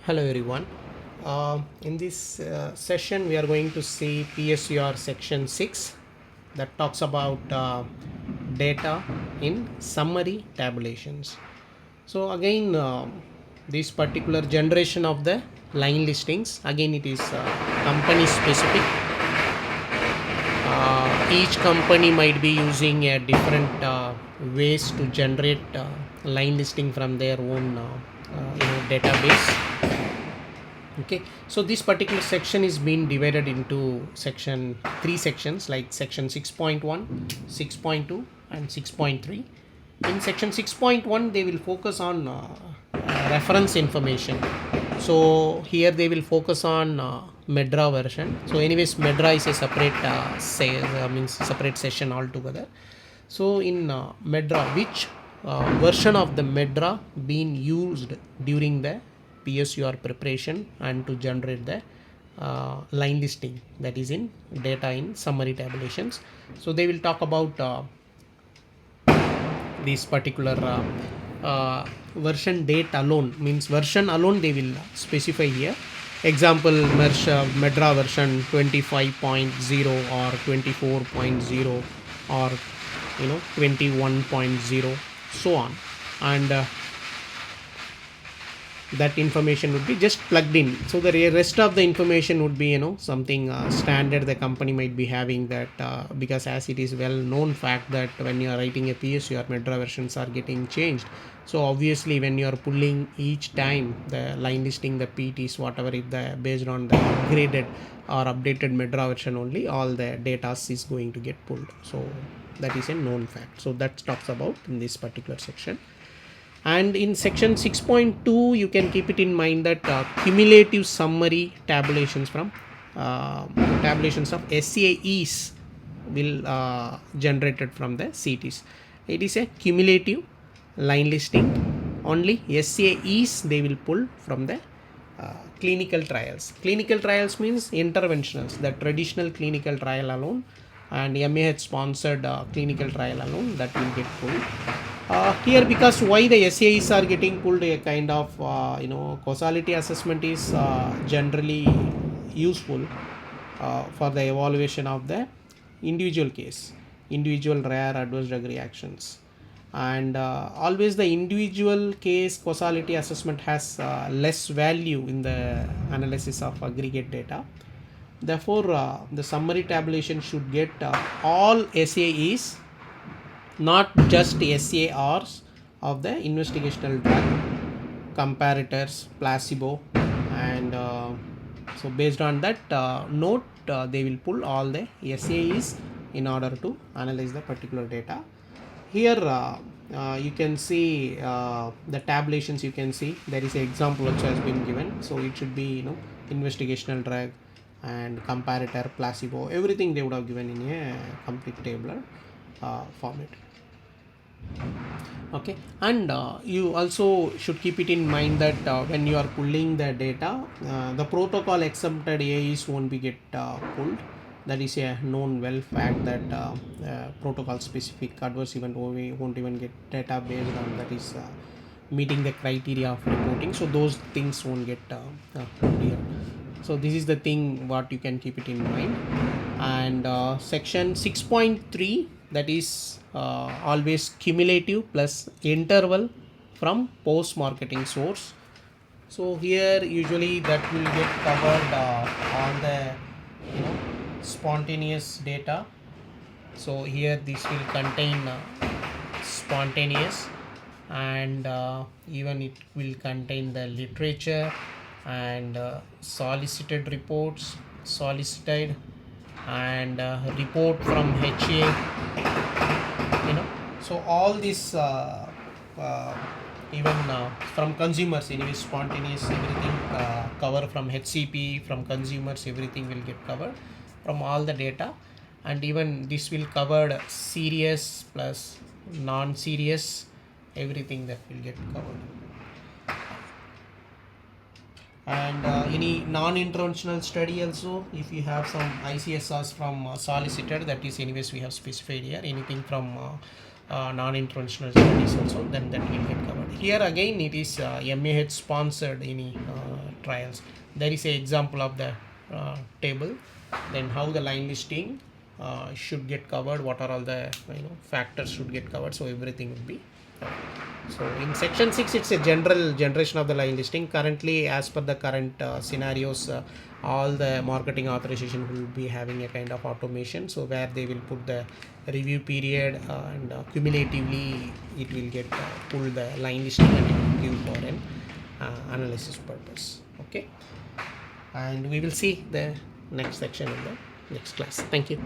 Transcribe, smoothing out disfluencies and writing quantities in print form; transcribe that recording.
Hello everyone. In this session, we are going to see PSUR section 6 that talks about data in summary tabulations. So again, this particular generation of the line listings, again it is company specific. Each company might be using a different ways to generate line listing from their own database. Okay, so this particular section is being divided into section three sections, like section 6.1, 6.2 and 6.3. In section 6.1 they will focus on reference information. So here they will focus on medra version. So anyways, medra is a separate separate session altogether. So in medra, which version of the medra being used during the PSUR preparation and to generate the line listing, that is in data in summary tabulations. So they will talk about this particular version date alone, means version alone they will specify here. Example, medra version 25.0 or 24.0 or 21.0, so on. And that information would be just plugged in. So the rest of the information would be something standard the company might be having, that because as it is well known fact that when you are writing a PSUR, medra versions are getting changed. So obviously when you are pulling each time the line listing, the PTs, whatever, if the based on the upgraded or updated medra version only, all the data is going to get pulled. So that is a known fact. So that talks about in this particular section. And in section 6.2 you can keep it in mind that cumulative summary tabulations from tabulations of SAEs will generated from the CTs. It is a cumulative line listing. Only SAEs they will pull from the clinical trials. Clinical trials means interventionals, the traditional clinical trial alone and MAH sponsored clinical trial alone, that will get pulled. Here, because why the SAEs are getting pulled, a kind of causality assessment is generally useful for the evaluation of the individual case, individual rare adverse drug reactions. And always the individual case causality assessment has less value in the analysis of aggregate data. Therefore the summary tabulation should get all SAEs, not just SARs of the investigational drug, comparators, placebo, and so based on that note they will pull all the SAEs in order to analyze the particular data. Here you can see the tabulations. You can see there is an example which has been given. So it should be investigational drug and comparator, placebo, everything they would have given in a complete tabular format. Okay, and you also should keep it in mind that when you are pulling the data, the protocol accepted AEs won't be get pulled. That is a known well fact that protocol specific adverse event won't even get data based on that is meeting the criteria of reporting. So those things won't get pulled here. So this is the thing what you can keep it in mind. And section 6.3, that is always cumulative plus interval from post marketing source. So here usually that will get covered on the spontaneous data. So here this will contain spontaneous, and even it will contain the literature and solicited reports, solicited, and report from HA. So all this even from consumers, anyway, spontaneous, everything cover from HCP, from consumers, everything will get covered from all the data. And even this will cover serious plus non-serious, everything that will get covered. And any non-interventional study also, if you have some ICSRs from solicited, that is anyways we have specified here. Anything from non-interventional studies also, then that will get covered. Here again it is MAH sponsored any trials. There is a example of the table, then how the line listing should get covered, what are all the factors should get covered, so everything will be covered. So in section 6 it's a general generation of the line listing. Currently, as per the current scenarios, all the marketing authorization will be having a kind of automation, so where they will put the review period and cumulatively it will get pull the line listing and it will give for an analysis purpose. Okay, and we will see the next section in the next class. Thank you.